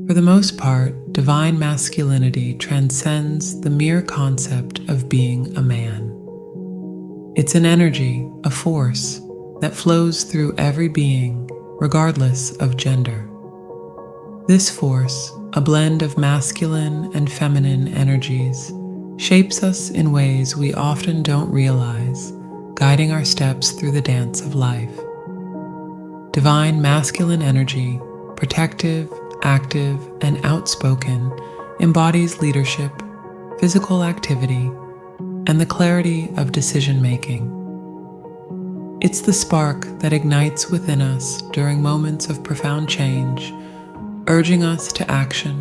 For the most part, divine masculinity transcends the mere concept of being a man. It's an energy, a force, that flows through every being, regardless of gender. This force, a blend of masculine and feminine energies, shapes us in ways we often don't realize, guiding our steps through the dance of life. Divine masculine energy, protective, active, and outspoken, embodies leadership, physical activity, and the clarity of decision-making. It's the spark that ignites within us during moments of profound change, urging us to action,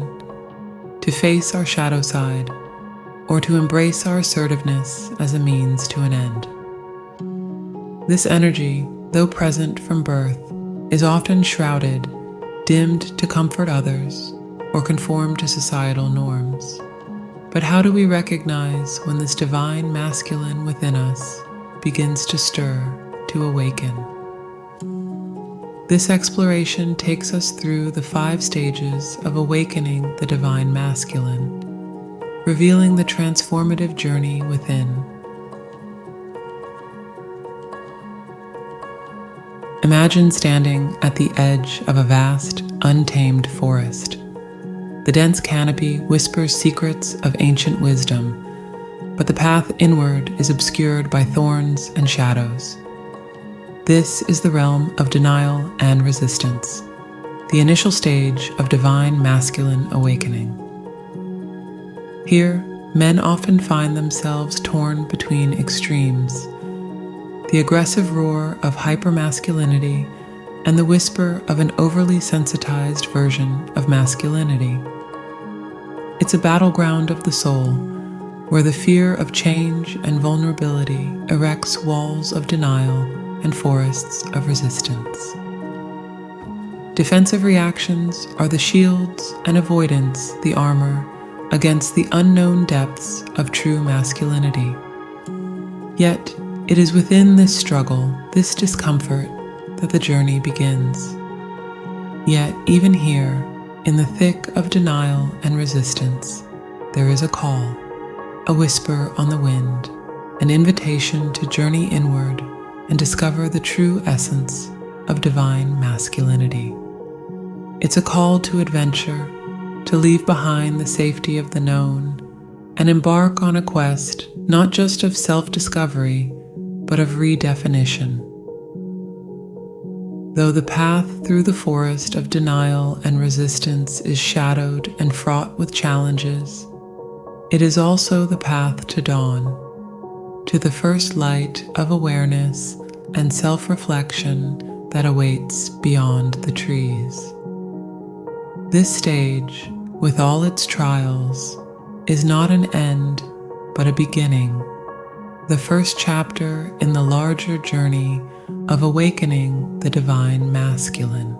to face our shadow side, or to embrace our assertiveness as a means to an end. This energy, though present from birth, is often shrouded, dimmed to comfort others, or conform to societal norms. But how do we recognize when this divine masculine within us begins to stir, to awaken? This exploration takes us through the 5 stages of awakening the divine masculine, revealing the transformative journey within. Imagine standing at the edge of a vast, untamed forest. The dense canopy whispers secrets of ancient wisdom, but the path inward is obscured by thorns and shadows. This is the realm of denial and resistance, the initial stage of divine masculine awakening. Here, men often find themselves torn between extremes: the aggressive roar of hypermasculinity and the whisper of an overly sensitized version of masculinity. It's a battleground of the soul, where the fear of change and vulnerability erects walls of denial and forests of resistance. Defensive reactions are the shields, and avoidance the armor against the unknown depths of true masculinity. Yet, it is within this struggle, this discomfort, that the journey begins. Yet, even here, in the thick of denial and resistance, there is a call, a whisper on the wind, an invitation to journey inward and discover the true essence of divine masculinity. It's a call to adventure, to leave behind the safety of the known, and embark on a quest not just of self-discovery, but of redefinition. Though the path through the forest of denial and resistance is shadowed and fraught with challenges, it is also the path to dawn, to the first light of awareness and self-reflection that awaits beyond the trees. This stage, with all its trials, is not an end, but a beginning, the first chapter in the larger journey of awakening the divine masculine.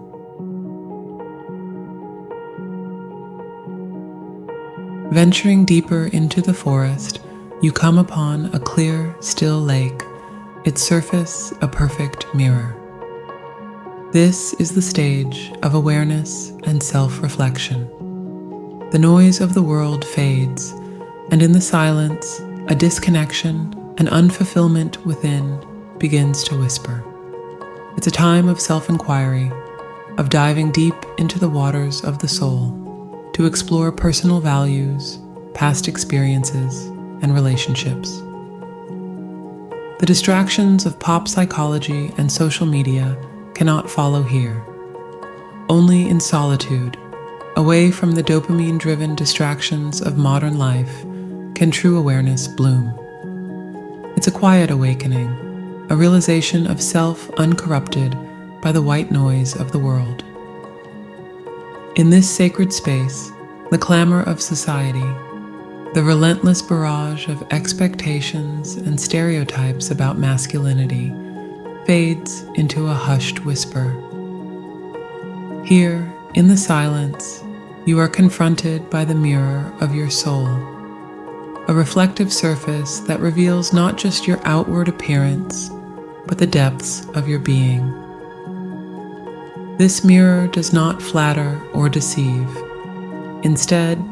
Venturing deeper into the forest, you come upon a clear, still lake, its surface a perfect mirror. This is the stage of awareness and self-reflection. The noise of the world fades, and in the silence, a disconnection, an unfulfillment within begins to whisper. It's a time of self-inquiry, of diving deep into the waters of the soul to explore personal values, past experiences, and relationships. The distractions of pop psychology and social media cannot follow here. Only in solitude, away from the dopamine-driven distractions of modern life, can true awareness bloom. It's a quiet awakening, a realization of self uncorrupted by the white noise of the world. In this sacred space, the clamor of society, the relentless barrage of expectations and stereotypes about masculinity, fades into a hushed whisper. Here, in the silence, you are confronted by the mirror of your soul, a reflective surface that reveals not just your outward appearance, but the depths of your being. This mirror does not flatter or deceive. Instead,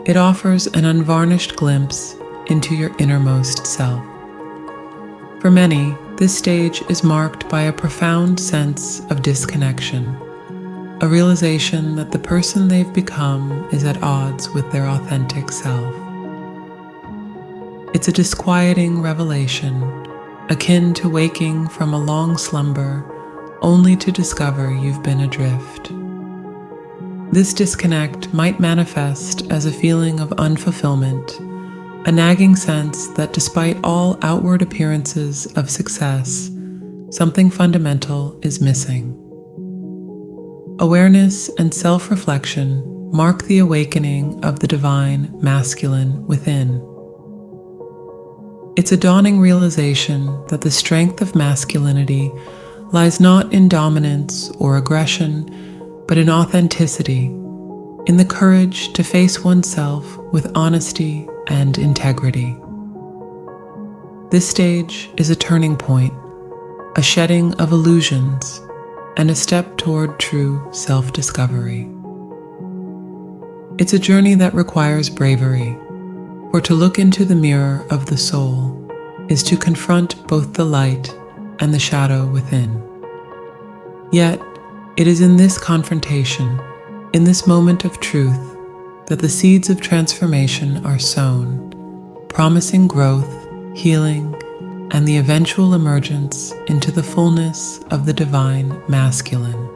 it offers an unvarnished glimpse into your innermost self. For many, this stage is marked by a profound sense of disconnection, a realization that the person they've become is at odds with their authentic self. It's a disquieting revelation, akin to waking from a long slumber only to discover you've been adrift. This disconnect might manifest as a feeling of unfulfillment, a nagging sense that despite all outward appearances of success, something fundamental is missing. Awareness and self-reflection mark the awakening of the divine masculine within. It's a dawning realization that the strength of masculinity lies not in dominance or aggression, but in authenticity, in the courage to face oneself with honesty and integrity. This stage is a turning point, a shedding of illusions, and a step toward true self-discovery. It's a journey that requires bravery, for to look into the mirror of the soul is to confront both the light and the shadow within. Yet, it is in this confrontation, in this moment of truth, that the seeds of transformation are sown, promising growth, healing, and the eventual emergence into the fullness of the divine masculine.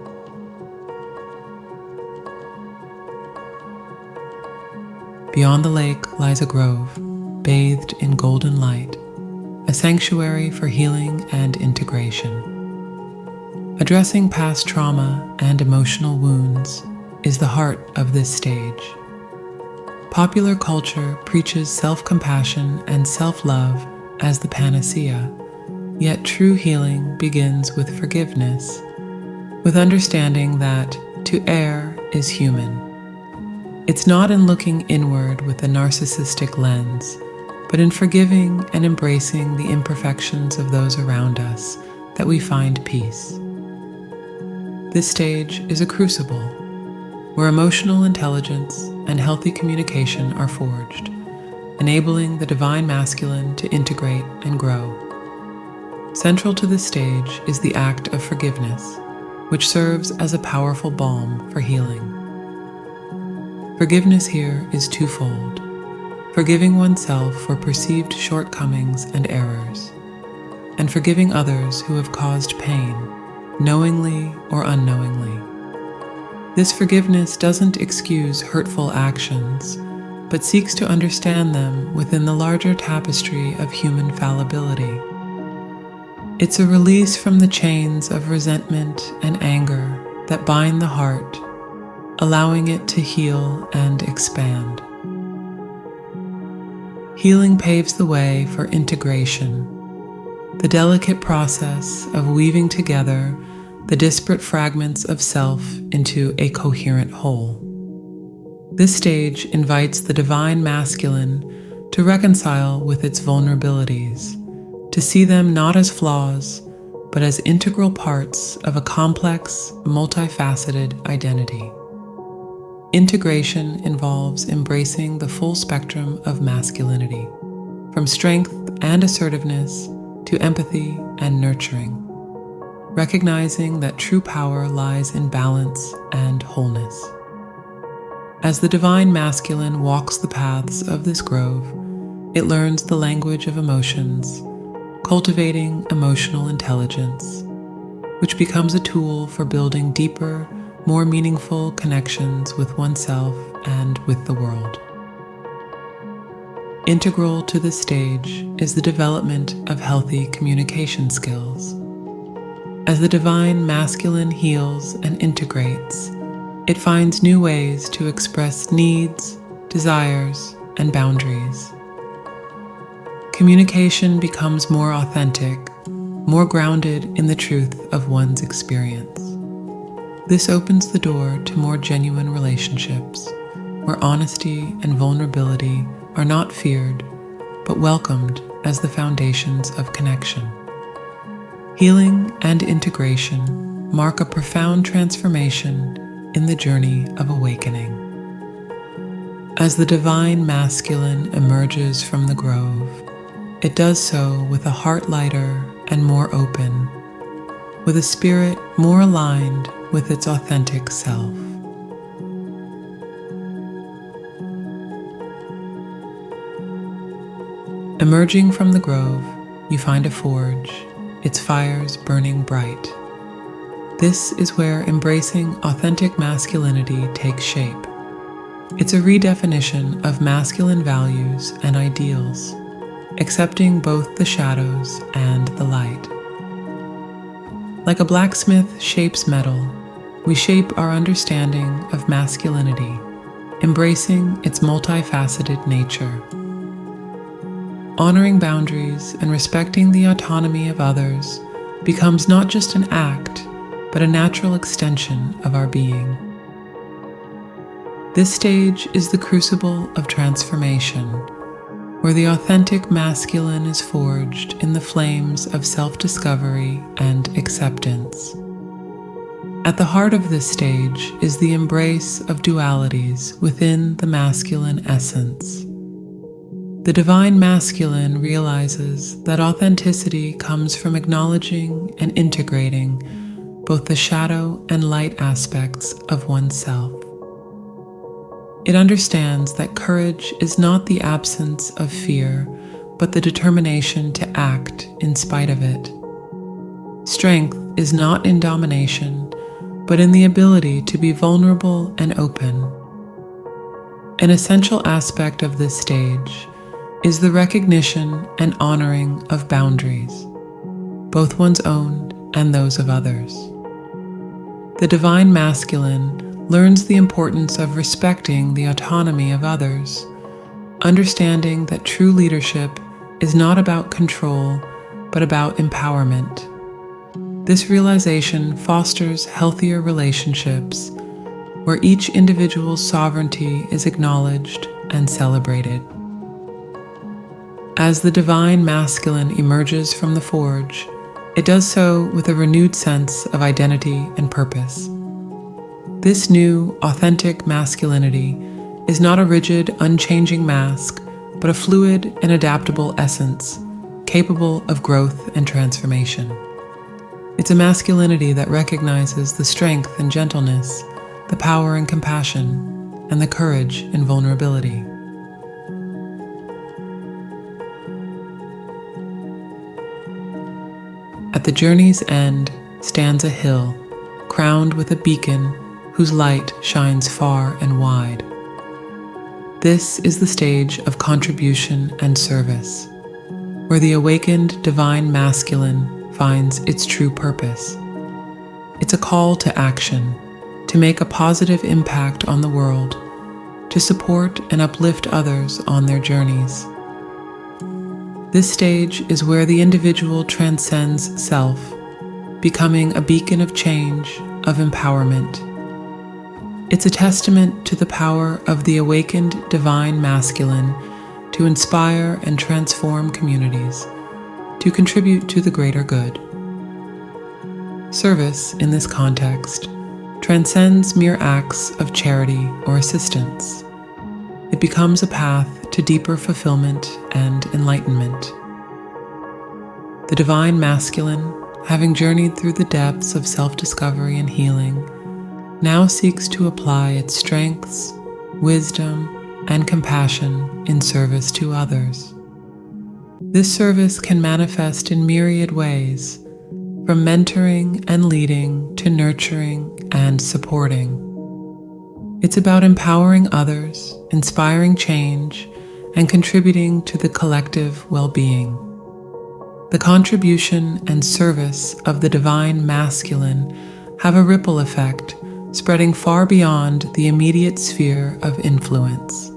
Beyond the lake lies a grove, bathed in golden light, a sanctuary for healing and integration. Addressing past trauma and emotional wounds is the heart of this stage. Popular culture preaches self-compassion and self-love as the panacea, yet true healing begins with forgiveness, with understanding that to err is human. It's not in looking inward with a narcissistic lens, but in forgiving and embracing the imperfections of those around us that we find peace. This stage is a crucible, where emotional intelligence and healthy communication are forged, enabling the divine masculine to integrate and grow. Central to this stage is the act of forgiveness, which serves as a powerful balm for healing. Forgiveness here is twofold: forgiving oneself for perceived shortcomings and errors, and forgiving others who have caused pain, knowingly or unknowingly. This forgiveness doesn't excuse hurtful actions, but seeks to understand them within the larger tapestry of human fallibility. It's a release from the chains of resentment and anger that bind the heart, allowing it to heal and expand. Healing paves the way for integration, the delicate process of weaving together the disparate fragments of self into a coherent whole. This stage invites the divine masculine to reconcile with its vulnerabilities, to see them not as flaws, but as integral parts of a complex, multifaceted identity. Integration involves embracing the full spectrum of masculinity, from strength and assertiveness to empathy and nurturing, recognizing that true power lies in balance and wholeness. As the divine masculine walks the paths of this grove, it learns the language of emotions, cultivating emotional intelligence, which becomes a tool for building deeper, more meaningful connections with oneself and with the world. Integral to this stage is the development of healthy communication skills. As the divine masculine heals and integrates, it finds new ways to express needs, desires, and boundaries. Communication becomes more authentic, more grounded in the truth of one's experience. This opens the door to more genuine relationships, where honesty and vulnerability are not feared, but welcomed as the foundations of connection. Healing and integration mark a profound transformation in the journey of awakening. As the divine masculine emerges from the grove, it does so with a heart lighter and more open, with a spirit more aligned with its authentic self. Emerging from the grove, you find a forge, its fires burning bright. This is where embracing authentic masculinity takes shape. It's a redefinition of masculine values and ideals, accepting both the shadows and the light. Like a blacksmith shapes metal, we shape our understanding of masculinity, embracing its multifaceted nature. Honoring boundaries and respecting the autonomy of others becomes not just an act, but a natural extension of our being. This stage is the crucible of transformation, where the authentic masculine is forged in the flames of self-discovery and acceptance. At the heart of this stage is the embrace of dualities within the masculine essence. The divine masculine realizes that authenticity comes from acknowledging and integrating both the shadow and light aspects of oneself. It understands that courage is not the absence of fear, but the determination to act in spite of it. Strength is not in domination, but in the ability to be vulnerable and open. An essential aspect of this stage is the recognition and honoring of boundaries, both one's own and those of others. The divine masculine learns the importance of respecting the autonomy of others, understanding that true leadership is not about control, but about empowerment. This realization fosters healthier relationships where each individual's sovereignty is acknowledged and celebrated. As the divine masculine emerges from the forge, it does so with a renewed sense of identity and purpose. This new, authentic masculinity is not a rigid, unchanging mask, but a fluid and adaptable essence, capable of growth and transformation. It's a masculinity that recognizes the strength and gentleness, the power and compassion, and the courage and vulnerability. At the journey's end stands a hill, crowned with a beacon whose light shines far and wide. This is the stage of contribution and service, where the awakened divine masculine finds its true purpose. It's a call to action, to make a positive impact on the world, to support and uplift others on their journeys. This stage is where the individual transcends self, becoming a beacon of change, of empowerment. It's a testament to the power of the awakened divine masculine to inspire and transform communities, to contribute to the greater good. Service, in this context, transcends mere acts of charity or assistance. It becomes a path to deeper fulfillment and enlightenment. The divine masculine, having journeyed through the depths of self-discovery and healing, now seeks to apply its strengths, wisdom, and compassion in service to others. This service can manifest in myriad ways, from mentoring and leading to nurturing and supporting. It's about empowering others, inspiring change, and contributing to the collective well-being. The contribution and service of the divine masculine have a ripple effect, spreading far beyond the immediate sphere of influence.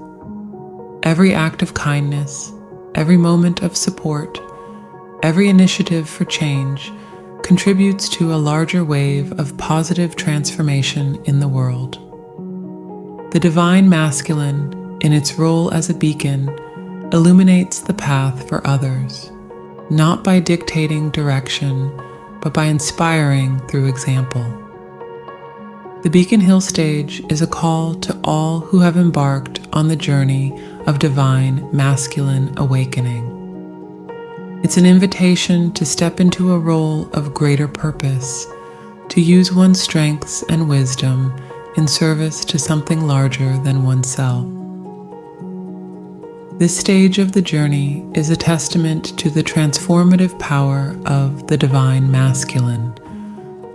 Every act of kindness, every moment of support, every initiative for change contributes to a larger wave of positive transformation in the world. The divine masculine, in its role as a beacon, illuminates the path for others, not by dictating direction, but by inspiring through example. The Beacon Hill stage is a call to all who have embarked on the journey of divine masculine awakening. It's an invitation to step into a role of greater purpose, to use one's strengths and wisdom in service to something larger than oneself. This stage of the journey is a testament to the transformative power of the divine masculine,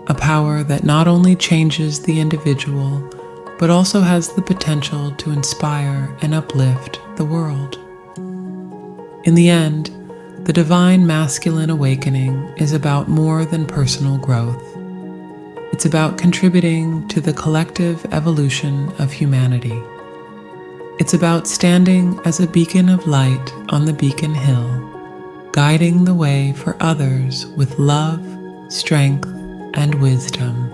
a power that not only changes the individual, but also has the potential to inspire and uplift the world. In the end, the divine masculine awakening is about more than personal growth. It's about contributing to the collective evolution of humanity. It's about standing as a beacon of light on the beacon hill, guiding the way for others with love, strength, and wisdom.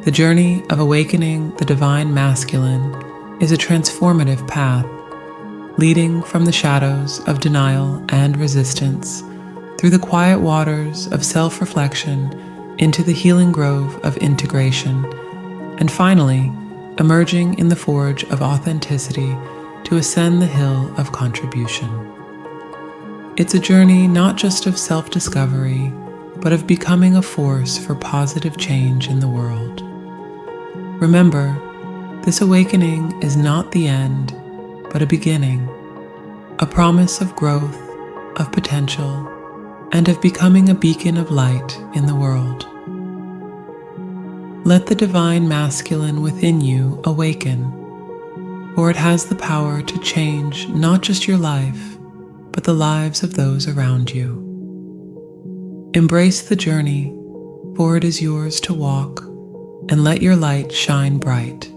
The journey of awakening the divine masculine is a transformative path, leading from the shadows of denial and resistance through the quiet waters of self-reflection into the healing grove of integration, and finally, emerging in the forge of authenticity to ascend the hill of contribution. It's a journey not just of self-discovery, but of becoming a force for positive change in the world. Remember, this awakening is not the end, but a beginning, a promise of growth, of potential, and of becoming a beacon of light in the world. Let the divine masculine within you awaken, for it has the power to change not just your life, but the lives of those around you. Embrace the journey, for it is yours to walk, and let your light shine bright.